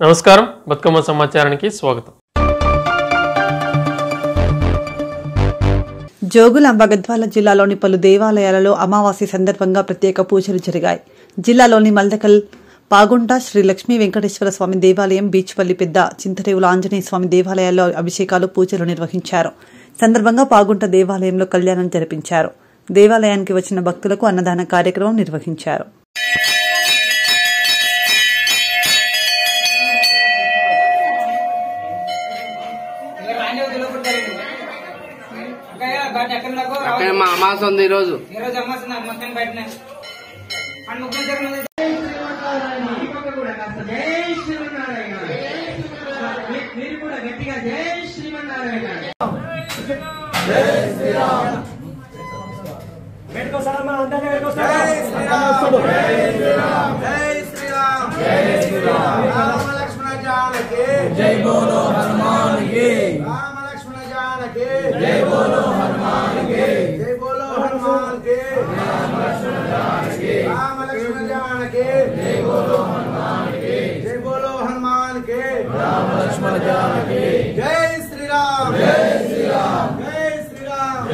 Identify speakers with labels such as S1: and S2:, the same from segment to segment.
S1: నమస్కారం బతుకమ్మ సమాచారానికి స్వాగతం.
S2: జోగులాంబ గద్వాల జిల్లాలోని పలు దేవాలయాలలో అమావాస్య సందర్భంగా ప్రత్యేక పూజలు జరిగాయి. జిల్లాలోని మల్దకల్ పాగుంట శ్రీ లక్ష్మీ వెంకటేశ్వర స్వామి దేవాలయం, బీచ్పల్లి పెద్ద చింతరేవుల ఆంజనేయ స్వామి దేవాలయాల్లో అభిషేకాలు, పూజలు నిర్వహించారు. సందర్భంగా పాగుంట దేవాలయంలో కళ్యాణం జరిపించారు. దేవాలయానికి వచ్చిన భక్తులకు అన్నదాన కార్యక్రమం నిర్వహించారు.
S3: మా అమాస ఉంది ఈరోజు.
S4: जय बोलो हनुमान की, राम लक्ष्मण जानकी, जय बोलो हनुमान की, जय बोलो हनुमान की, राम लक्ष्मण जानकी, राम लक्ष्मण जानकी, जय बोलो हनुमान की, जय बोलो हनुमान की, राम लक्ष्मण जानकी, जय श्री राम, जय श्री राम, जय श्री राम.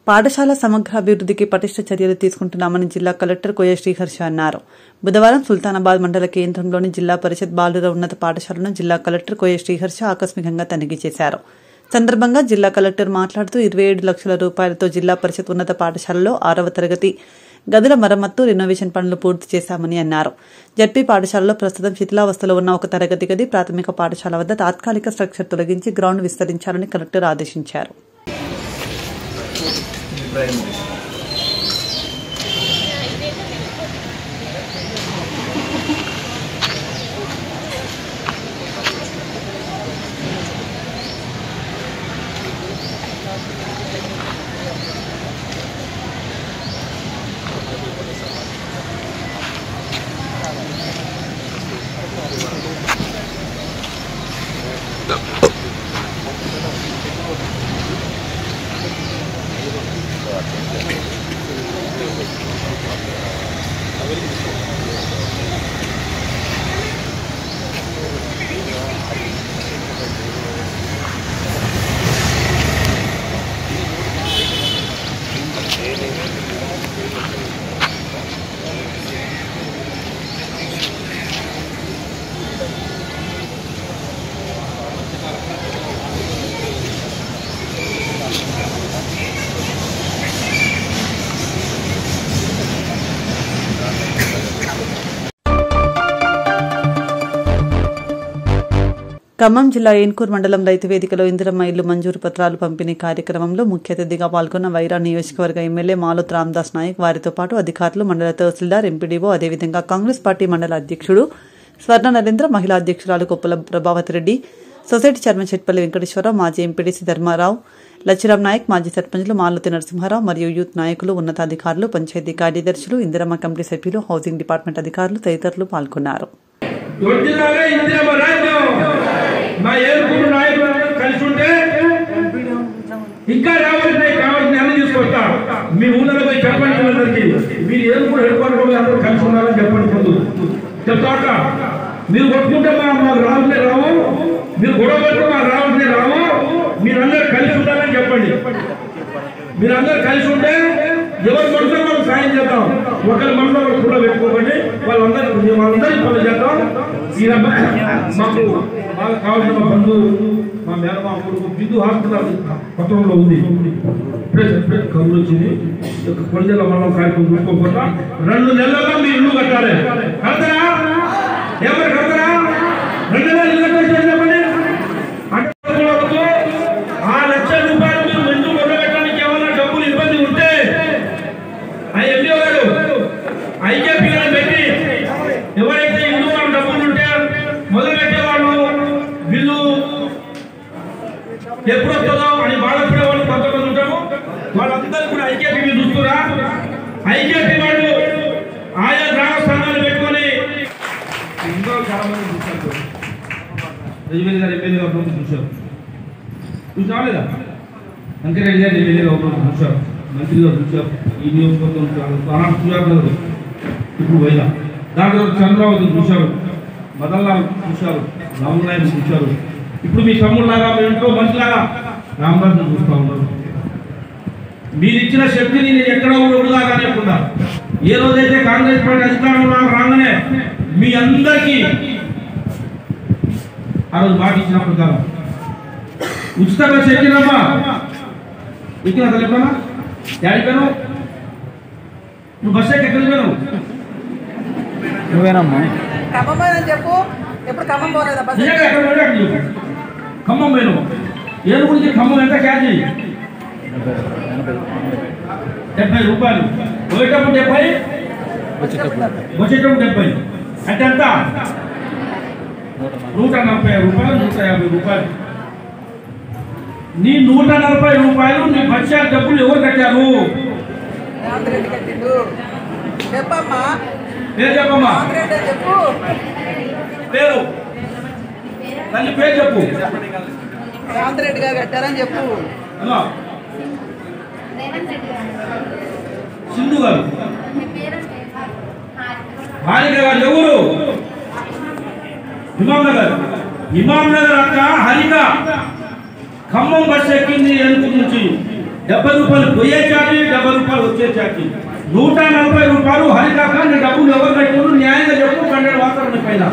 S2: పాఠశాల సమగ్ర అభివృద్ధికి పటిష్ట చర్యలు తీసుకుంటున్నామని జిల్లా కలెక్టర్ కోయ శ్రీహర్ష అన్నారు. బుధవారం సుల్తానాబాద్ మండల కేంద్రంలోని జిల్లా పరిషత్ బాలుర ఉన్నత పాఠశాలను జిల్లా కలెక్టర్ కోయ శ్రీహర్ష ఆకస్మికంగా తనిఖీ చేశారు. సందర్భంగా జిల్లా కలెక్టర్ మాట్లాడుతూ 27 లక్షల రూపాయలతో జిల్లా పరిషత్ ఉన్నత పాఠశాలలో 6వ తరగతి గదుల మరమ్మత్తు, రెనోవేషన్ పనులు పూర్తి చేశామని అన్నారు. జడ్పీ పాఠశాలలో ప్రస్తుతం శిథిలావస్థలో ఉన్న ఒక తరగతి గది, ప్రాథమిక పాఠశాల వద్ద తాత్కాలిక స్ట్రక్చర్ తొలగించి గ్రౌండ్ విస్తరించాలని కలెక్టర్ ఆదేశించారు. ఖమ్మం జిల్లా ఏన్కూర్ మండలం రైతు వేదికలో ఇందిరమ్మ ఇల్లు మంజూరు పత్రాలు పంపిణీ కార్యక్రమంలో ముఖ్య అతిథిగా పాల్గొన్న వైరా నియోజకవర్గ ఎమ్మెల్యే మాలోత్ రామదాస్ నాయక్, వారితో పాటు అధికారులు, మండల తహసీల్దార్, ఎంపీడీఓ, అదేవిధంగా కాంగ్రెస్ పార్టీ మండల అధ్యక్షుడు స్వర్ణ నరేంద్ర, మహిళా అధ్యక్షురాలు కొప్పుల ప్రభావతి రెడ్డి, సొసైటీ చైర్మన్ చెట్పల్లి వెంకటేశ్వరరావు, మాజీ ఎంపీడీసీ ధర్మారావు, లచ్చిరాం నాయక్, మాజీ సర్పంచులు మాలతి నరసింహారావు మరియు యూత్ నాయకులు, ఉన్నతాధికారులు, పంచాయతీ కార్యదర్శులు, ఇందిరమ్మ కమిటీ సభ్యులు, హౌసింగ్ డిపార్ట్మెంట్ అధికారులు తదితరులు పాల్గొన్నారు.
S5: ఇంకా కావాల్సిన అన్ని తీసుకొస్తా. మీ ఊళ్ళో పోయి చెప్పండి, మీరు ఏం కూడా హెడ్ క్వార్టర్ అందరూ కలిసి ఉండాలని చెప్పండి. ముందు చెప్తాక మీరు కొట్టుకుంటే మాకు రావులే రావు, మీరు గొడవ పడితే మాకు రావులే రావు. మీరందరూ కలిసి ఉండాలని చెప్పండి. మీరందరూ కలిసి ఉంటే ఎవరి మనసులో మనం సాయం చేద్దాం. ఒకరి మనసులో ఒకరు కూడా పెట్టుకోకండి. వాళ్ళందరికీ పనులు చేద్దాం. మాకు బాగా కావాల్సిన మా బంధువు, మా మేనమా కొడుకు బిందు హాస్పిటల్ పట్టణంలో ఉంది. కబురు వచ్చింది. కొలిజల మండలం కార్యక్రమం చూసుకోకుండా 2 నెలల్లో మీ ఇల్లు కట్టాలి. కడతారా? ఎవరు కడతారా? 2 నెలలు రెడ్డి గారు ఎమ్మెల్యేగా ఉన్నప్పుడు చూశారు. చూసావా లేదా? వెంకటరెడ్డి గారు ఎమ్మెల్యేగా ఉన్నప్పుడు చూశారు, మంత్రిగా చూశారు, ఈ నియోజకవర్గం చూశారు. ఇప్పుడు పోయినా దాని తర్వాత చంద్రబాబు చూశారు, మదన్లాల్ చూశారు, రామనాయుడు చూశారు. ఇప్పుడు మీ తమ్ముళ్ళలాగా మీ ఇంట్లో మనిషిలాగా రామరాజు చూస్తూ ఉన్నారు. మీరు ఇచ్చిన శక్తిని నేను ఎక్కడ వృధా కానివ్వకుండా ఏ రోజైతే కాంగ్రెస్ పార్టీ అధికారంలో రాగానే మీ అందరికీ ఆ రోజు మాట ఇచ్చిన ప్రకారం ఉచిత బస్సు ఎక్కినమ్మా, ఎక్కిన అసలు ఎప్పుడన్నా యాడిపోయాను? నువ్వు బస్సు ఎక్కడికి పోయావు?
S6: నువ్వేనమ్మా
S7: చెప్పు. ఎప్పుడు ఖమ్మం పోలేదా?
S5: ఖమ్మం పోయాను. ఏడు గురించి ఖమ్మం ఎంత క్యాచ్? 70 రూపాయలు. పోయేటప్పుడు 70, వచ్చేటప్పుడు 70. అంటే ఎంత? 140 రూపాయలు, 150 రూపాయలు. నీ 140 రూపాయలు నీ బస్సు డబ్బులు ఎవరు కట్టారు?
S7: చెప్పమ్మా,
S5: పేరు చెప్పమ్మా.
S7: చెప్పు.
S5: పేరు తల్లి పేరు చెప్పు.
S7: రేవంత్ రెడ్డి గారు కట్టారని చెప్పు.
S5: హలో సింధు గారు, హారిక గారు ఎవరు? ఇమాం నగర్ అక్క హరిక ఖమ్మం బస్సు ఎక్కింది ఎనుకూరు నుంచి. 70 రూపాయలు పోయే చాటి, 70 రూపాయలు వచ్చే చాటి. 140 రూపాయలు హరికాక నీ డబ్బులు ఎవరు కట్టారు? న్యాయంగా చెప్పు. 12 వాతావరణ పైన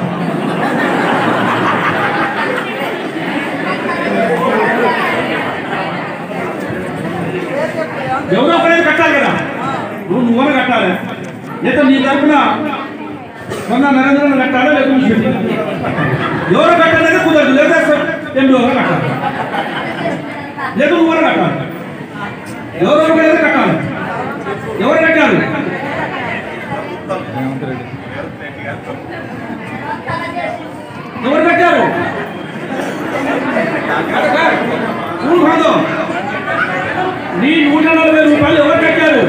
S5: ఎవరో ఒకరైనా కట్టాలి కదా. నువ్వు కట్టాలి, లేదా నీ తరఫున మొన్న నరేంద్ర కట్టాలి, లేదా ఎవరో కట్టాలనే కుదరదు. లేదా ఎంపీ ఎవరో కట్టాలి, లేదా నువ్వు కట్టాలి. ఎవరో ఒకరైనా కట్టాలి. ఎవరు కట్టారు? ఎవరు కట్టారు? కాదు, నీ 140 రూపాయలు ఎవరు కట్టారు?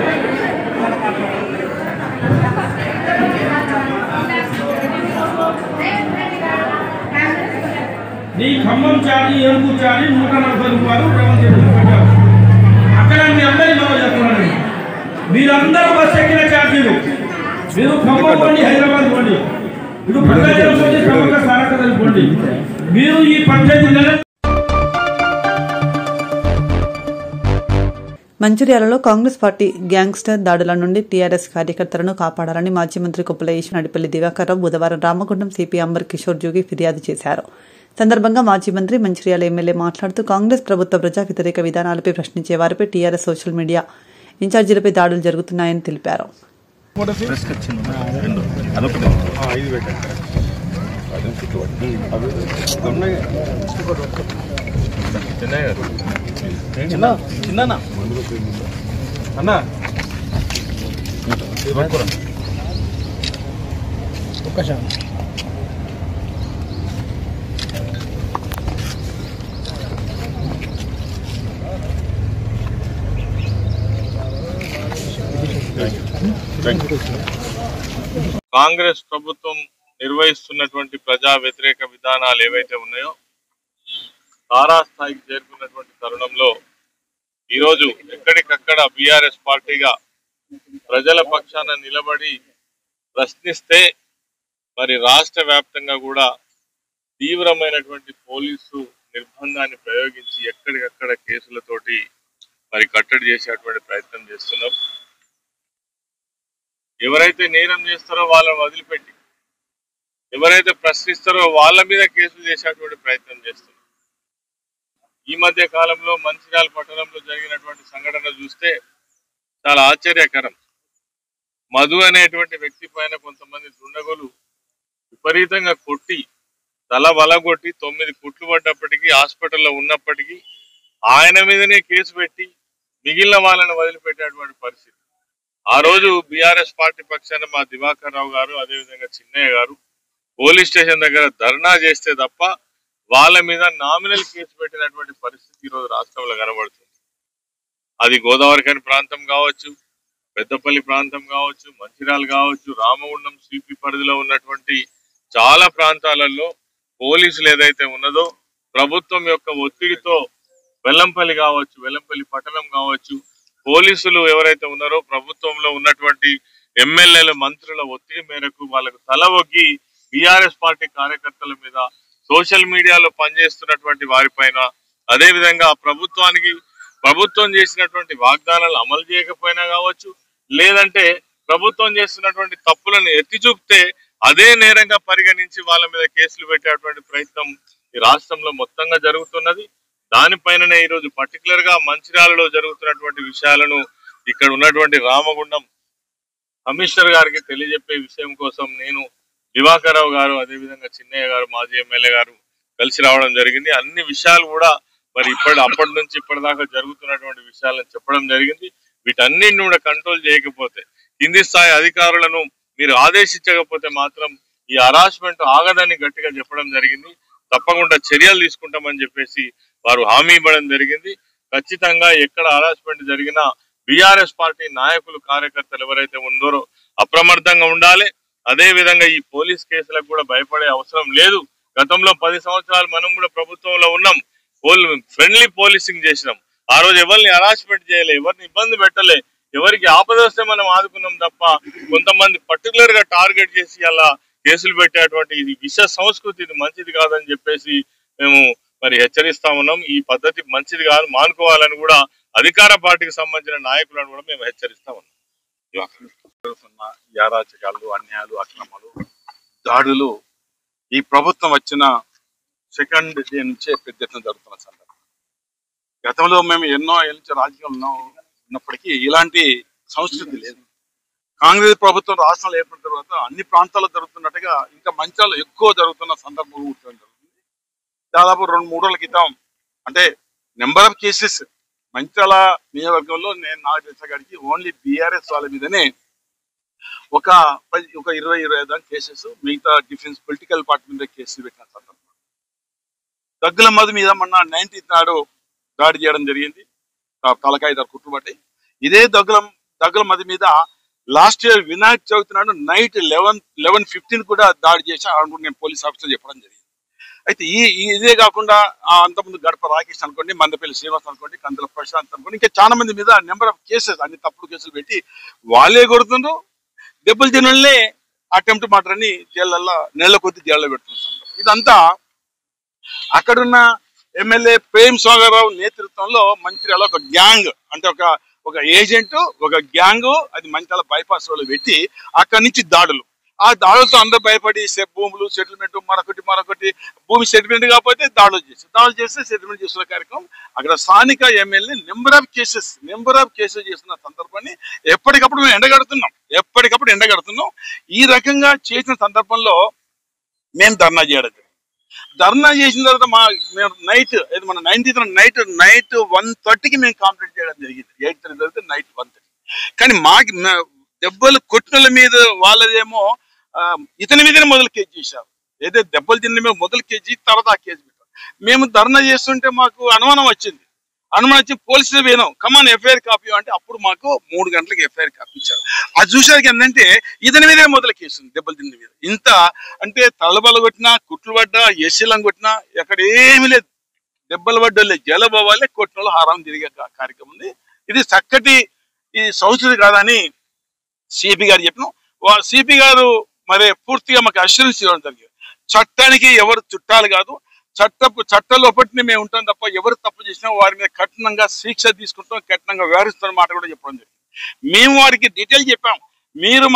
S5: నీ ఖమ్మం చాటి, ఏనుగు చాటి 140 రూపాయలు రేవంత్ రెడ్డి కట్టారు. అక్కడ మీ అందరి మనం చెప్తున్నాను, మీరందరూ బస్సు ఎక్కిన ఛార్జీలు. మీరు ఖమ్మం పోండి, హైదరాబాద్ పోండి, ఇటు ప్రజలు పోండి, సమగ్ర సారకతలు పోండి. మీరు ఈ 18 నెలలు
S2: మంచిర్యాలలో కాంగ్రెస్ పార్టీ గ్యాంగ్స్టర్ దాడుల నుండి టీఆర్ఎస్ కార్యకర్తలను కాపాడాలని మాజీ మంత్రి కొప్పుల ఈశ్వనడిపల్లి దివాకర్రావు బుధవారం రామగుండం సిపి అంబర్ కిషోర్ జోగి ఫిర్యాదు చేశారు. సందర్భంగా మాజీ మంత్రి మంచిర్యాల ఎమ్మెల్యే మాట్లాడుతూ కాంగ్రెస్ ప్రభుత్వ ప్రజా వ్యతిరేక విధానాలపై ప్రశ్నించే వారిపై టీఆర్ఎస్ సోషల్ మీడియా ఇన్ఛార్జీలపై దాడులు జరుగుతున్నాయని తెలిపారు.
S8: కాంగ్రెస్ ప్రభుత్వం నిర్వహిస్తున్నటువంటి ప్రజా వ్యతిరేక విధానాలు ఏవైతే ఉన్నాయో తారాస్థాయికి చేరుకున్నటువంటి తరుణంలో ఈరోజు ఎక్కడికక్కడ బీఆర్ఎస్ పార్టీగా ప్రజల పక్షాన నిలబడి ప్రశ్నిస్తే మరి రాష్ట్ర వ్యాప్తంగా కూడా తీవ్రమైనటువంటి పోలీసు నిర్బంధాన్ని ప్రయోగించి ఎక్కడికక్కడ కేసులతోటి మరి కట్టడి చేసేటువంటి ప్రయత్నం చేస్తున్నారు. ఎవరైతే నేరం చేస్తారో వాళ్ళని వదిలిపెట్టి ఎవరైతే ప్రశ్నిస్తారో వాళ్ళ మీద కేసులు చేసేటువంటి ప్రయత్నం చేస్తున్నారు. ఈ మధ్య కాలంలో మంచిర్యాల పట్టణంలో జరిగినటువంటి సంఘటన చూస్తే చాలా ఆశ్చర్యకరం. మధు అనేటువంటి వ్యక్తి పైన కొంతమంది దుండగులు విపరీతంగా కొట్టి తల వలగొట్టి 9 కుట్లు పడ్డప్పటికీ హాస్పిటల్లో ఉన్నప్పటికీ ఆయన మీదనే కేసు పెట్టి మిగిలిన వాళ్ళని వదిలిపెట్టేటువంటి పరిస్థితి. ఆ రోజు బీఆర్ఎస్ పార్టీ పక్షాన మా దివాకర్ రావు గారు అదేవిధంగా చిన్నయ్య గారు పోలీస్ స్టేషన్ దగ్గర ధర్నా చేస్తే తప్ప వాళ్ళ మీద నామినల్ కేసు పెట్టినటువంటి పరిస్థితి ఈరోజు రాష్ట్రంలో కనబడుతుంది. అది గోదావరిఖని ప్రాంతం కావచ్చు, పెద్దపల్లి ప్రాంతం కావచ్చు, మంచిర్యాల కావచ్చు, రామగుండం సిపి పరిధిలో ఉన్నటువంటి చాలా ప్రాంతాలలో పోలీసులు ఏదైతే ఉన్నదో ప్రభుత్వం యొక్క ఒత్తిడితో వెల్లంపల్లి కావచ్చు, వెల్లంపల్లి పట్టణం కావచ్చు, పోలీసులు ఎవరైతే ఉన్నారో ప్రభుత్వంలో ఉన్నటువంటి ఎమ్మెల్యేల మంత్రుల ఒత్తిడి మేరకు వాళ్ళకు తల ఒగ్గి బీఆర్ఎస్ పార్టీ కార్యకర్తల మీద, సోషల్ మీడియాలో పనిచేస్తున్నటువంటి వారిపైన, అదే విధంగా ప్రభుత్వం చేసినటువంటి వాగ్దానాలు అమలు చేయకపోయినా కావచ్చు, లేదంటే ప్రభుత్వం చేస్తున్నటువంటి తప్పులను ఎత్తి చూపితే అదే నేరంగా పరిగణించి వాళ్ళ మీద కేసులు పెట్టేటువంటి ప్రయత్నం ఈ రాష్ట్రంలో మొత్తంగా జరుగుతున్నది. దానిపైననే ఈరోజు పర్టికులర్ గా మంచిర్యాలలో జరుగుతున్నటువంటి విషయాలను ఇక్కడ ఉన్నటువంటి రామగుండం కమిషనర్ గారికి తెలియజెప్పే విషయం కోసం నేను దివాకర్ రావు గారు, అదేవిధంగా చిన్నయ్య గారు, మాజీ ఎమ్మెల్యే గారు కలిసి రావడం జరిగింది. అన్ని విషయాలు కూడా మరి అప్పటి నుంచి ఇప్పటిదాకా జరుగుతున్నటువంటి విషయాలను చెప్పడం జరిగింది. వీటన్నిటిని కూడా కంట్రోల్ చేయకపోతే, కింది స్థాయి అధికారులను మీరు ఆదేశించకపోతే మాత్రం ఈ హరాస్మెంట్ ఆగదని గట్టిగా చెప్పడం జరిగింది. తప్పకుండా చర్యలు తీసుకుంటామని చెప్పేసి వారు హామీ ఇవ్వడం జరిగింది. ఖచ్చితంగా ఎక్కడ హరాస్మెంట్ జరిగినా బీఆర్ఎస్ పార్టీ నాయకులు, కార్యకర్తలు ఎవరైతే ఉన్నారో అప్రమత్తంగా ఉండాలి. అదే విధంగా ఈ పోలీస్ కేసులకు కూడా భయపడే అవసరం లేదు. గతంలో 10 సంవత్సరాలు మనం కూడా ప్రభుత్వంలో ఉన్నాం, ఫ్రెండ్లీ పోలీసింగ్ చేసినాం. ఆ రోజు ఎవరిని హరాస్మెంట్ చేయలే, ఎవరిని ఇబ్బంది పెట్టలే, ఎవరికి ఆపద వస్తే మనం ఆదుకున్నాం తప్ప కొంతమంది పర్టికులర్ గా టార్గెట్ చేసి అలా కేసులు పెట్టేటువంటి ఇది విష సంస్కృతి, ఇది మంచిది కాదని చెప్పేసి మేము మరి హెచ్చరిస్తా ఉన్నాం. ఈ పద్ధతి మంచిది కాదు, మానుకోవాలని కూడా అధికార పార్టీకి సంబంధించిన నాయకులను కూడా మేము హెచ్చరిస్తా ఉన్నాం.
S6: యారాచకాలు, అన్యాయాలు, అక్రమాలు, దాడులు ఈ ప్రభుత్వం వచ్చిన సెకండ్ డే నుంచే పెద్ద ఎత్తున జరుగుతున్న సందర్భం. గతంలో మేము ఎన్నో ఏళ్ళ నుంచి రాజకీయంలో ఉన్నప్పటికీ ఇలాంటి సంస్కృతి లేదు. కాంగ్రెస్ ప్రభుత్వం రాష్ట్రాలు ఏర్పడిన తర్వాత అన్ని ప్రాంతాల్లో జరుగుతున్నట్టుగా ఇంకా మంచాలు ఎక్కువ జరుగుతున్న సందర్భం జరుగుతుంది. దాదాపు 2-3 రోజుల క్రితం, అంటే నెంబర్ ఆఫ్ కేసెస్ మంచాల నియోజకవర్గంలో నాకు తెలిసిన కాడికి ఓన్లీ బీఆర్ఎస్ వాళ్ళ మీదనే ఒక 20-25 దాకా కేసెస్, మిగతా డిఫెన్స్ పొలిటికల్ పార్టీ మీద కేసులు పెట్టిన సందర్భం. దగ్గుల మధు మీద మొన్న 19th నాడు దాడి చేయడం జరిగింది, తలకాయ కుట్టుబట్టి. ఇదే దగ్గుల మధు మీద లాస్ట్ ఇయర్ వినాయక చవితి నాడు నైట్ 11:15 కూడా దాడి చేసి అనుకుంటే నేను పోలీస్ ఆఫీసర్ చెప్పడం జరిగింది. అయితే ఇదే కాకుండా అంతకుముందు గడప రాకేష్ అనుకోండి, మందపల్లి శ్రీనివాస్ అనుకోండి, కందుల ప్రశాంత్ అనుకోండి, ఇంకా చాలా మంది మీద నెంబర్ ఆఫ్ కేసెస్, అన్ని తప్పుడు కేసులు పెట్టి వాళ్ళే కొడుతుండ్రు. దెబ్బలు తినలే అటెంప్ట్ మాటని జైళ్ళల్లో నెలల కొద్ది జైల్లో పెడుతున్నారు. ఇదంతా అక్కడున్న ఎమ్మెల్యే ప్రేమ్ సాగర్ రావు నేతృత్వంలో మంచిర్యాల ఒక గ్యాంగ్, అంటే ఒక ఏజెంట్, ఒక గ్యాంగ్, అది మంచిర్యాల బైపాస్ రోడ్లో పెట్టి అక్కడి నుంచి దాడులు. ఆ దాడులతో అందరూ భయపడి భూములు సెటిల్మెంట్, మరొకటి భూమి సెటిల్మెంట్ కాకపోతే దాడులు చేస్తే సెటిల్మెంట్ చేస్తున్న కార్యక్రమం. అక్కడ స్థానిక ఎమ్మెల్యే నెంబర్ ఆఫ్ కేసెస్ చేస్తున్న సందర్భాన్ని ఎప్పటికప్పుడు మేము ఎండగడుతున్నాం. ఈ రకంగా చేసిన సందర్భంలో మేము ధర్నా చేయడం. ధర్నా చేసిన తర్వాత మేము మన 19th నైట్ 1:30కి మేము కంప్లీట్ చేయడం జరిగింది. 8:30 జరిగితే నైట్ 1:30. కానీ దెబ్బలు కొట్టిన మీద వాళ్ళదేమో ఇతని మీదనే మొదలు కేసు చేశారు. ఏదైతే దెబ్బలు తిన్న మీద మొదలు కేజీ, తర్వాత ఆ కేసు పెట్టారు. మేము ధర్నా చేస్తుంటే మాకు అనుమానం వచ్చి పోలీసులు పోయినాం, కమాన్ ఎఫ్ఐఆర్ కాపీ అంటే అప్పుడు మాకు 3 గంటలకు ఎఫ్ఐఆర్ కాపీ ఇచ్చారు. అది చూసారికి ఏంటంటే ఇతని మీదే మొదలు కేసు దెబ్బలు తిన్న మీద. ఇంత అంటే తలబల కొట్టినా, కుట్లు పడ్డా, ఎస్సీలను కొట్టినా ఎక్కడ ఏమీ లేదు. దెబ్బలు పడ్డోళ్ళే జలబోవాలే, కొట్టిన వాళ్ళు హారం తిరిగే కార్యక్రమం ఉంది. ఇది చక్కటి ఈ సంస్కృతి కాదని సిపి గారు చెప్పినాం. సిపి గారు మరి పూర్తిగా మాకు అష్యూరెన్స్ ఇవ్వడం జరిగింది. చట్టానికి ఎవరు చుట్టాలు కాదు, చట్టలోపటిని మేము ఉంటాం తప్ప ఎవరు తప్పు చేసినా వారి మీద కఠినంగా శిక్ష తీసుకుంటాం, కఠినంగా వ్యవహరిస్తున్న మాట కూడా చెప్పడం జరిగింది. మేము వారికి డీటెయిల్ చెప్పాం, మీరు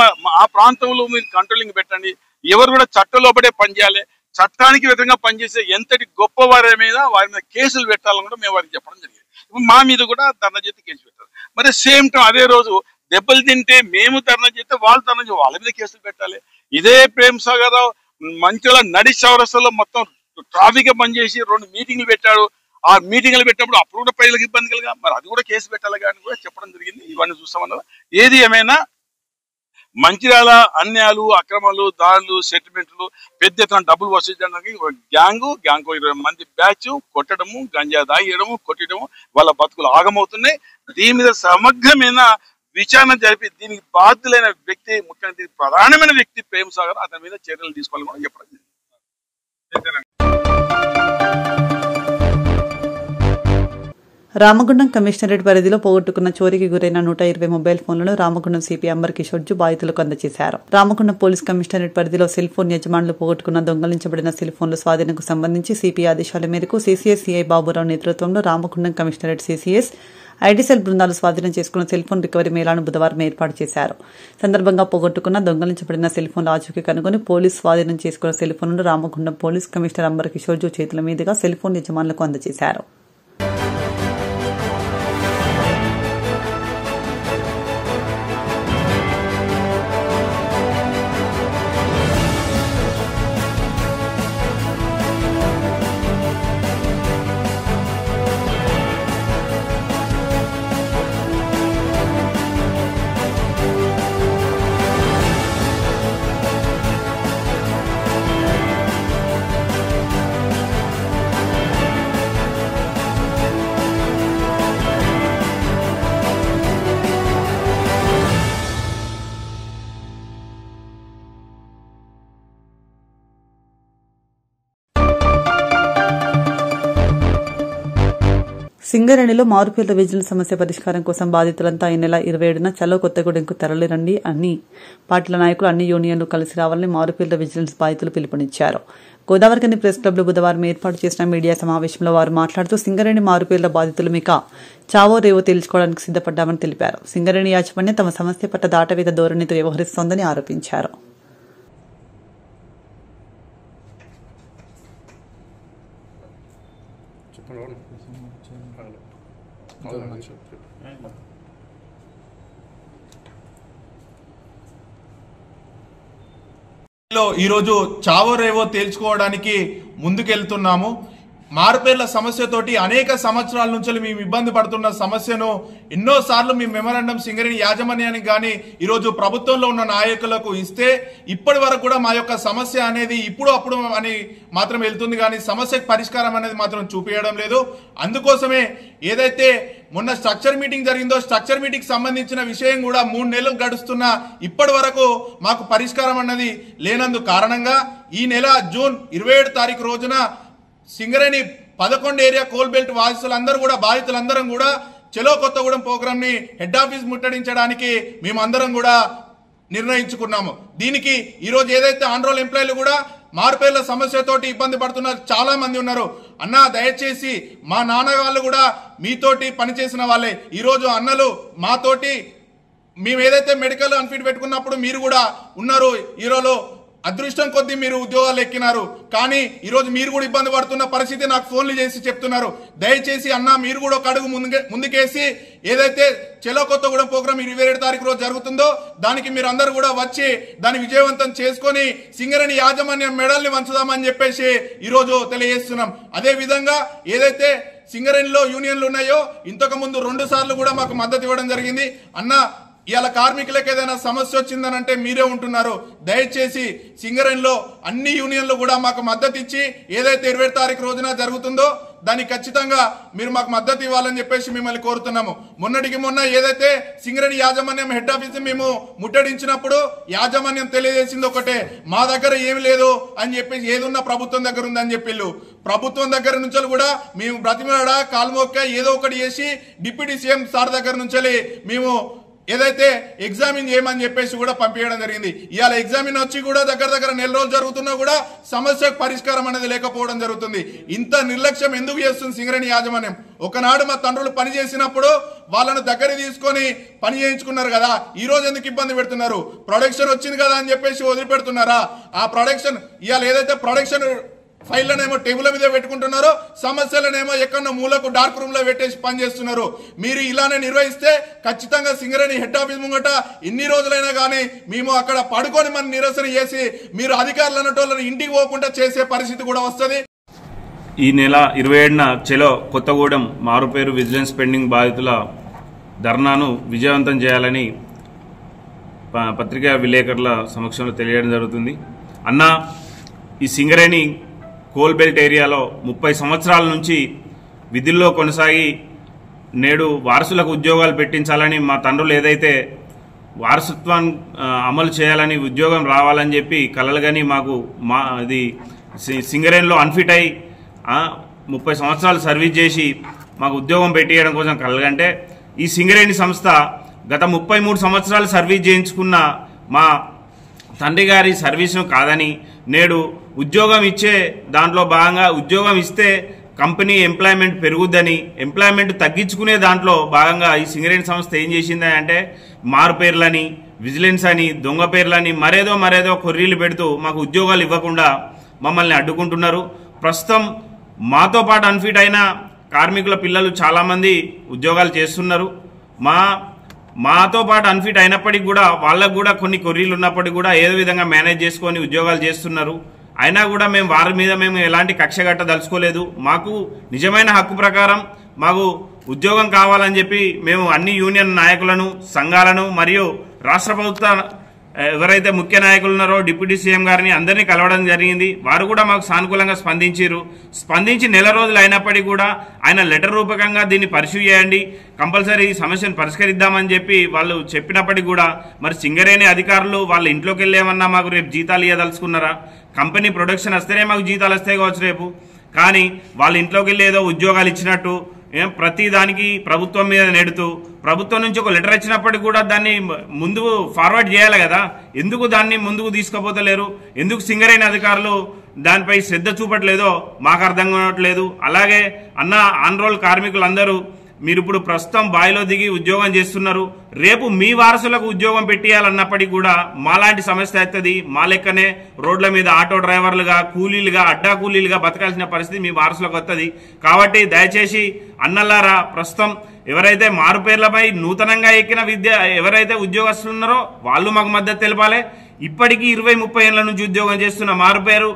S6: ఆ ప్రాంతంలో మీరు కంట్రోలింగ్ పెట్టండి, ఎవరు కూడా చట్టలోపటే పనిచేయాలి, చట్టానికి వ్యతిరేకంగా పనిచేసే ఎంతటి గొప్ప వారి మీద కేసులు పెట్టాలని కూడా మేము వారికి చెప్పడం జరిగింది. మా మీద కూడా ధర్నా చేస్తే కేసు పెట్టారు. మరి సేమ్ టైం అదే రోజు దెబ్బలు తింటే మేము ధర్నా చేస్తే వాళ్ళు ధర్నా చేస్తే వాళ్ళ మీద కేసులు పెట్టాలి. ఇదే ప్రేమ్ సాగర్ రావు మంచిగా నడి చౌరస్తాలో మొత్తం ట్రాఫిక్ బంద్ చేసి 2 మీటింగ్లు పెట్టాడు. ఆ మీటింగ్లు పెట్టినప్పుడు అప్పుడు కూడా ప్రజలకు ఇబ్బంది కలిగా, మరి అది కూడా కేసు పెట్టాలి కానీ కూడా చెప్పడం జరిగింది. ఇవన్నీ చూస్తామన్నారు. ఏది ఏమైనా మంచిర్యాల అన్యాయాలు, అక్రమాలు, దాడులు, సెటిల్మెంట్లు, పెద్ద ఎత్తున డబ్బులు వసూలు చేయడానికి గ్యాంగ్ 20 మంది బ్యాచ్ కొట్టడము, గంజా దాగేయడము, కొట్టడము, వాళ్ళ బతుకులు ఆగమవుతున్నాయి. దీని మీద సమగ్రమైన విచారణ జరిపి దీనికి బాధ్యులైన వ్యక్తి, ముఖ్యంగా ప్రధానమైన వ్యక్తి ప్రేమ్ సాగర్, అతని మీద చర్యలు తీసుకోవాలని కూడా చెప్పడం జరిగింది.
S2: రామగుండం కమిషనరేట్ పరిధిలో పోగొట్టుకున్న చోరీకి గురైన 120 మొబైల్ ఫోన్లను రామగుండం సిపి అంబర్ కిషోర్జు బాధితులకు అందజేశారు. రామగుండం పోలీస్ కమిషనరేట్ పరిధిలో సెల్ ఫోన్ యజమానులు పోగొట్టుకున్న దొంగలించబడిన సెల్ ఫోన్ల స్వాధీనంకు సంబంధించి సిపి ఆదేశాల మేరకు సిసిఎస్ సిఐ బాబురావు నేతృత్వంలో Ramagundam commissionerate CCS IT cell బృందాలు స్వాధీనం చేసుకున్న సెల్ ఫోన్ రికవరీ మేళాను బుధవారం ఏర్పాటు చేశారు. సందర్భంగా పోగొట్టుకున్న దొంగలించబడిన సెల్ ఫోన్ల ఆచూకీ కనుగొని పోలీసు స్వాధీనం చేసుకున్న సెల్ ఫోన్లను రామగుండం పోలీస్ కమిషనర్ అంబర్ కిషోర్జు చేతుల మీదుగా సెల్ ఫోన్ యజమానులకు అందజేశారు. సింగరేణిలో మారుపేర్ల విజిలెన్స్ సమస్య పరిష్కారం కోసం బాధితులంతా ఈ నెల 27న చలో కొత్తగూడెంకు తరలిరండి అని పార్టీల నాయకులు అన్ని యూనియన్లు కలిసి రావాలని మారుపేర్ల విజిలెన్స్ బాధితులు పిలుపునిచ్చారు. గోదావరికని ప్రెస్ క్లబ్లో బుధవారం ఏర్పాటు చేసిన మీడియా సమావేశంలో వారు మాట్లాడుతూ సింగరేణి మారుపేర్ల బాధితులు మీక చావో రేవో తేల్చుకోవడానికి సిద్ధపడ్డామని తెలిపారు. సింగరేణి యాజమాన్యం తమ సమస్య పట్ల దాటవేత ధోరణితో వ్యవహరిస్తోందని ఆరోపించారు.
S9: ఈరోజు చావో రేవో తేల్చుకోవడానికి ముందుకెళ్తున్నాము. మారుపేర్ల సమస్యతోటి అనేక సంవత్సరాల నుంచి మేము ఇబ్బంది పడుతున్న సమస్యను ఎన్నోసార్లు మీ మెమరాండం సింగరేణి యాజమాన్యానికి కానీ ఈరోజు ప్రభుత్వంలో ఉన్న నాయకులకు ఇస్తే ఇప్పటి వరకు కూడా మా యొక్క సమస్య అనేది ఇప్పుడు అప్పుడు అని మాత్రం వెళ్తుంది, కానీ సమస్యకు పరిష్కారం అనేది మాత్రం చూపించడం లేదు. అందుకోసమే ఏదైతే మొన్న స్ట్రక్చర్ మీటింగ్ జరిగిందో స్ట్రక్చర్ మీటింగ్ సంబంధించిన విషయం కూడా 3 నెలలు గడుస్తున్నా ఇప్పటి వరకు మాకు పరిష్కారం అన్నది లేనందు కారణంగా ఈ నెల జూన్ 27 తారీఖు రోజున సింగరేణి 11 ఏరియా కోల్ బెల్ట్ బాధితులందరం కూడా చలో కొత్తగూడెం ప్రోగ్రామ్ ని హెడ్ ఆఫీస్ ముట్టడించడానికి మేమందరం కూడా నిర్ణయించుకున్నాము. దీనికి ఈరోజు ఏదైతే ఆన్రోల్ ఎంప్లాయీలు కూడా మారుపేర్ల సమస్యతోటి ఇబ్బంది పడుతున్నారు, చాలా మంది ఉన్నారు. అన్న దయచేసి మా నాన్న వాళ్ళు కూడా మీతోటి పనిచేసిన వాళ్ళే, ఈరోజు అన్నలు మాతోటి మేము ఏదైతే మెడికల్ అన్ఫిట్ పెట్టుకున్నప్పుడు మీరు కూడా ఉన్నారు. ఈరోజు అదృష్టం కొద్దీ మీరు ఉద్యోగాలు ఎక్కినారు, కానీ ఈరోజు మీరు కూడా ఇబ్బంది పడుతున్న పరిస్థితి నాకు ఫోన్లు చేసి చెప్తున్నారు. దయచేసి అన్న మీరు కూడా ఒక అడుగు ముందుకేసి ఏదైతే చలో కొత్తగూడెం ప్రోగ్రామ్ 27 తారీఖు రోజు జరుగుతుందో దానికి మీరు అందరూ కూడా వచ్చి దాన్ని విజయవంతం చేసుకొని సింగరేణి యాజమాన్యం మెడల్ని వంచుదామని చెప్పేసి ఈరోజు తెలియజేస్తున్నాం. అదే విధంగా ఏదైతే సింగరేణిలో యూనియన్లు ఉన్నాయో ఇంతకు ముందు 2 సార్లు కూడా మాకు మద్దతు ఇవ్వడం జరిగింది. అన్న ఇవాళ కార్మికులకు ఏదైనా సమస్య వచ్చిందనంటే మీరే ఉంటున్నారు, దయచేసి సింగరేణిలో అన్ని యూనియన్లు కూడా మాకు మద్దతు ఇచ్చి ఏదైతే 20 తారీఖు రోజున జరుగుతుందో దానికి ఖచ్చితంగా మీరు మాకు మద్దతు ఇవ్వాలని చెప్పేసి మిమ్మల్ని కోరుతున్నాము. మొన్న ఏదైతే సింగరేణి యాజమాన్యం హెడ్ ఆఫీస్ మేము ముట్టడించినప్పుడు యాజమాన్యం తెలియజేసింది ఒకటే, మా దగ్గర ఏమి లేదు అని చెప్పేసి ఏదున్నా ప్రభుత్వం దగ్గర ఉందని చెప్పిళ్ళు. ప్రభుత్వం దగ్గర నుంచి కూడా మేము బ్రతిమలాడ కాల్మొక్క ఏదో ఒకటి చేసి డిప్యూటీ సీఎం సార్ దగ్గర నుంచి మేము ఏదైతే ఎగ్జామిన్ చేయమని చెప్పేసి కూడా పంపించడం జరిగింది. ఇవాళ ఎగ్జామిన్ వచ్చి కూడా దగ్గర నెల రోజులు జరుగుతున్నా కూడా సమస్యకు పరిష్కారం అనేది లేకపోవడం జరుగుతుంది. ఇంత నిర్లక్ష్యం ఎందుకు చేస్తుంది సింగరేణి యాజమాన్యం? ఒకనాడు మా తండ్రులు పని చేసినప్పుడు వాళ్ళను దగ్గర తీసుకొని పని చేయించుకున్నారు కదా, ఈ రోజు ఎందుకు ఇబ్బంది పెడుతున్నారు? ప్రొడక్షన్ వచ్చింది కదా అని చెప్పేసి వదిలిపెడుతున్నారా? ఆ ప్రొడక్షన్ ఇవాళ ఏదైతే ప్రొడక్షన్ ఫైళ్లనేమో టేబుల్ మీద పెట్టుకుంటున్నారో సమస్యలనేమో ఎక్కడో మూలకు డార్క్ రూమ్ లో పెట్టేసి పనిచేస్తున్నారు. మీరు ఇలానే నిర్వహిస్తే ఖచ్చితంగా సింగరేణి హెడ్ ఆఫీస్ ముంగట ఎన్ని రోజులైనా కానీ మేము అక్కడ పడుకొని మన నిరసన చేసి మీరు అధికారులు అన్నటోళ్ళని ఇంటికి పోకుండా చేసే పరిస్థితి కూడా వస్తుంది.
S10: ఈ నెల 27న చలో కొత్తగూడెం మారుపేరు విజిలెన్స్ పెండింగ్ బాధితుల ధర్నాను విజయవంతం చేయాలని పత్రికా విలేకరుల సమక్షంలో తెలియడం జరుగుతుంది. అన్న, ఈ సింగరేణి కోల్ బెల్ట్ ఏరియాలో 30 సంవత్సరాల నుంచి విధుల్లో కొనసాగి నేడు వారసులకు ఉద్యోగాలు పెట్టించాలని మా తండ్రులు ఏదైతే వారసత్వాన్ని అమలు చేయాలని ఉద్యోగం రావాలని చెప్పి కలలుగాని మాకు ఇది సింగరేణిలో అన్ఫిట్ అయి 30 సంవత్సరాలు సర్వీస్ చేసి మాకు ఉద్యోగం పెట్టియడం కోసం కలగంటే ఈ సింగరేణి సంస్థ గత 33 సంవత్సరాలు సర్వీస్ చేయించుకున్న మా తండ్రి గారి సర్వీస్ను కాదని నేడు ఉద్యోగం ఇచ్చే దాంట్లో భాగంగా ఉద్యోగం ఇస్తే కంపెనీ ఎంప్లాయ్మెంట్ పెరుగుద్దని ఎంప్లాయ్మెంట్ తగ్గించుకునే దాంట్లో భాగంగా ఈ సింగరేణి సంస్థ ఏం చేసింది అంటే మారు పేర్లని విజిలెన్స్ అని దొంగ పేర్లని మరేదో కొర్రీలు పెడుతూ మాకు ఉద్యోగాలు ఇవ్వకుండా మమ్మల్ని అడ్డుకుంటున్నారు. ప్రస్తుతం మాతో పాటు అన్ఫిట్ అయిన కార్మికుల పిల్లలు చాలామంది ఉద్యోగాలు చేస్తున్నారు. మాతో పాటు అన్ఫిట్ అయినప్పటికీ కూడా వాళ్ళకు కూడా కొన్ని కొర్రీలు ఉన్నప్పటికీ కూడా ఏదో విధంగా మేనేజ్ చేసుకొని ఉద్యోగాలు చేస్తున్నారు. అయినా కూడా మేము వారి మీద ఎలాంటి కక్ష గట్టదలుచుకోలేదు. మాకు నిజమైన హక్కు ప్రకారం మాకు ఉద్యోగం కావాలని చెప్పి మేము అన్ని యూనియన్ నాయకులను సంఘాలను మరియు రాష్ట్ర ప్రభుత్వ ఎవరైతే ముఖ్య నాయకులు ఉన్నారో డిప్యూటీ సీఎం గారిని అందరినీ కలవడం జరిగింది. వారు కూడా మాకు సానుకూలంగా స్పందించి నెల రోజులు అయినప్పటికీ కూడా ఆయన లెటర్ రూపకంగా దీన్ని పరిశీలి చేయండి, కంపల్సరీ ఈ సమస్యను పరిష్కరిద్దామని చెప్పి వాళ్ళు చెప్పినప్పటికీ కూడా మరి సింగరేణి అధికారులు వాళ్ళ ఇంట్లోకి వెళ్ళేమన్నా మాకు రేపు జీతాలు ఇవ్వదలుచుకున్నారా? కంపెనీ ప్రొడక్షన్ వస్తేనే మాకు జీతాలు వస్తాయి కావచ్చు రేపు, కానీ వాళ్ళ ఇంట్లోకి వెళ్ళి ఏదో ఉద్యోగాలు ఇచ్చినట్టు ప్రతి దానికి ప్రభుత్వం మీద నెడుతూ ప్రభుత్వం నుంచి ఒక లెటర్ ఇచ్చినప్పటికీ కూడా దాన్ని ముందుకు ఫార్వర్డ్ చేయాలి కదా, ఎందుకు దాన్ని ముందుకు తీసుకుపోతలేరు? ఎందుకు సింగరేణి అధికారులు దానిపై శ్రద్ధ చూపట్లేదో మాకు అర్థం కావట్లేదు. అలాగే ఆన్ రోల్ కార్మికులందరూ మీరు ఇప్పుడు ప్రస్తుతం బాయిలో దిగి ఉద్యోగం చేస్తున్నారు, రేపు మీ వారసులకు ఉద్యోగం పెట్టియాలన్నప్పటికీ కూడా మాలాంటి సమస్య అవుతుంది. మా లెక్కనే రోడ్ల మీద ఆటో డ్రైవర్లుగా కూలీలుగా అడ్డా కూలీలుగా బతకాల్సిన పరిస్థితి మీ వారసులకు వస్తుంది. కాబట్టి దయచేసి అన్నలారా, ప్రస్తుతం ఎవరైతే మారుపేర్లపై నూతనంగా ఎక్కిన ఎవరైతే ఉద్యోగస్తులు ఉన్నారో వాళ్ళు మాకు మద్దతు తెలపాలి. ఇప్పటికీ 20-30 ఏళ్ల నుంచి ఉద్యోగం చేస్తున్న మారుపేరు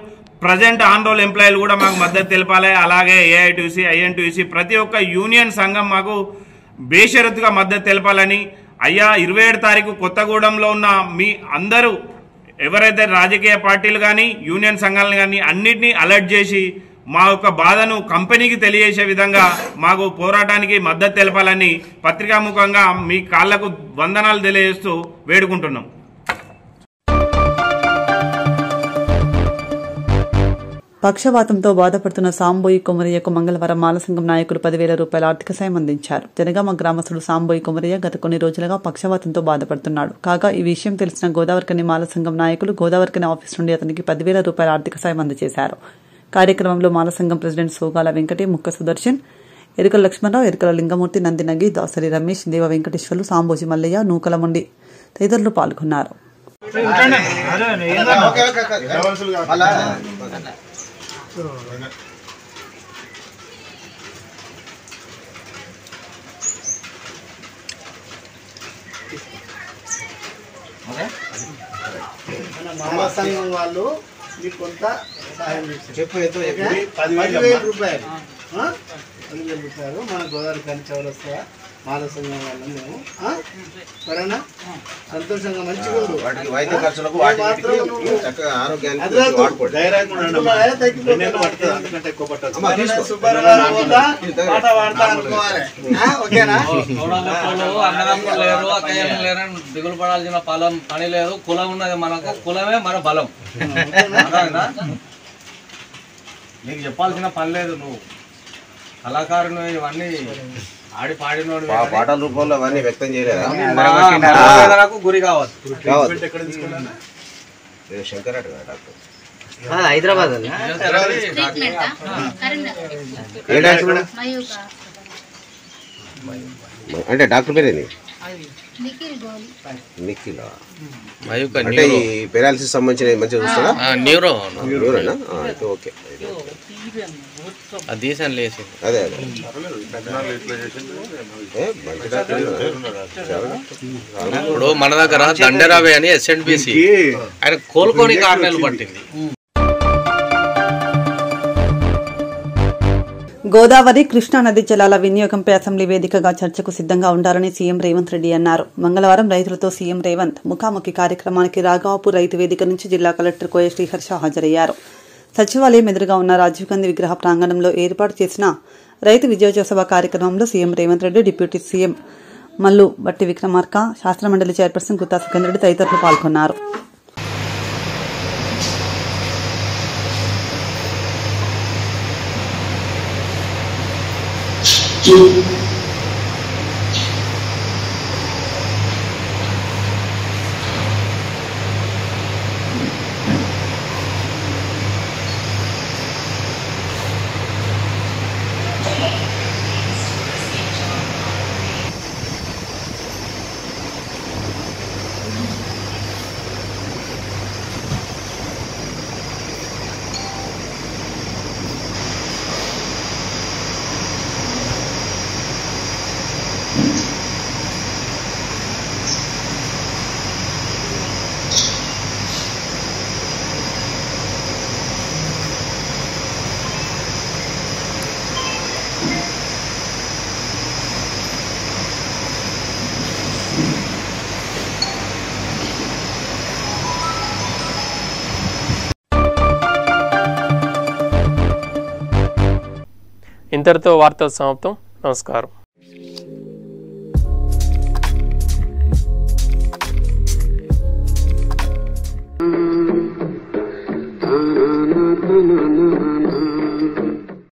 S10: ప్రజెంట్ ఆన్ రోల్ ఎంప్లాయీలు కూడా మాకు మద్దతు తెలపాలి. అలాగే ఏఐటీసీ ఐఎన్టీసీ ప్రతి ఒక్క యూనియన్ సంఘం మాకు బేషరతుగా మద్దతు తెలపాలని. అయ్యా 27 తారీఖు కొత్తగూడెంలో ఉన్న మీ అందరూ ఎవరైతే రాజకీయ పార్టీలు కానీ యూనియన్ సంఘాలను కానీ అన్నింటినీ అలర్ట్ చేసి మా యొక్క బాధను కంపెనీకి తెలియజేసే విధంగా మాకు పోరాటానికి మద్దతు తెలపాలని పత్రికాముఖంగా మీ కాళ్లకు వందనాలు తెలియజేస్తూ వేడుకుంటున్నాం.
S2: పక్షవాతంతో బాధపడుతున్న సాంబోయి కొమరయ్యకు మంగళవారం మాలసంఘం నాయకులు 10,000 రూపాయల ఆర్థిక సాయం అందించారు. జనగామ గ్రామస్తుడు సాంబోయి కొమరయ్య గత కొన్ని రోజులుగా పక్షవాతంతో బాధపడుతున్నాడు. కాగా ఈ విషయం తెలిసిన గోదావరికని మాలసంఘం నాయకులు గోదావరికని ఆఫీస్ నుండి అతనికి 10,000 రూపాయల ఆర్థిక సాయం అందజేశారు. కార్యక్రమంలో మాలసంఘం ప్రెసిడెంట్ సోగాల వెంకటే, ముక్క సుదర్శన్, ఎరుకల లక్ష్మణరావు, ఎరుకల లింగమూర్తి, నంది నగి, దాసరి రమేష్, దేవ వెంకటేశ్వర్లు, సాంబోజి మల్లయ్య, నూకలమండి తదితరులు పాల్గొన్నారు.
S4: మాలా సంఘం వాళ్ళు మీకు కొంత సహాయం చేస్తారు. 10,000 రూపాయలు మన గోదావరి కానీ చౌరస్తా మాలా సంఘం వాళ్ళు మేము సరేనా, సంతోషంగా మంచిగా వైద్య ఖర్చులకు
S3: దిగులు పడాల్సిన పని లేదు. కులం ఉన్నది మనకు, కులమే మన బలం. నీకు చెప్పాల్సిన పని లేదు, నువ్వు కళాకారుని ఇవన్నీ ఆడి పాడినోడు
S11: పాటల రూపంలో అవన్నీ వ్యక్తం చేయలేదా?
S3: గురి కావచ్చు.
S11: శంకర్ డాక్టర్
S3: హైదరాబాద్
S11: అంటే డాక్టర్ పేరేంది? నిఖిల్. అంటే ఈ పెరాలసిస్ సంబంధించిన మంచిగా చూస్తారా? న్యూరోనా? అయితే ఓకే. అదే
S3: ఇప్పుడు మన దగ్గర దండరావే అని ఎస్ఎన్బిసి ఆయన కోలుకోని కారణాలు పట్టింది.
S2: గోదావరి కృష్ణా నది జలాల వినియోగంపై అసెంబ్లీ వేదికగా చర్చకు సిద్దంగా ఉండాలని సీఎం రేవంత్ రెడ్డి అన్నారు. మంగళవారం రైతులతో సీఎం రేవంత్ ముఖాముఖి కార్యక్రమానికి రాఘవాపూర్ రైతు వేదిక నుంచి జిల్లా కలెక్టర్ కోయ శ్రీహర్ష హాజరయ్యారు. సచివాలయం ఎదురుగా ఉన్న రాజీవ్ గాంధీ విగ్రహ ప్రాంగణంలో ఏర్పాటు చేసిన రైతు విజయోత్సవ కార్యక్రమంలో CM Revanth Reddy, deputy CM Mallu బట్టి విక్రమార్క, శాస్త్రమండలి చైర్పర్సన్ గుత్తా సుఖేందర్ రెడ్డి తదితరులు పాల్గొన్నారు.
S1: ఇంతటితో వార్తలు సమాప్తం. నమస్కారం.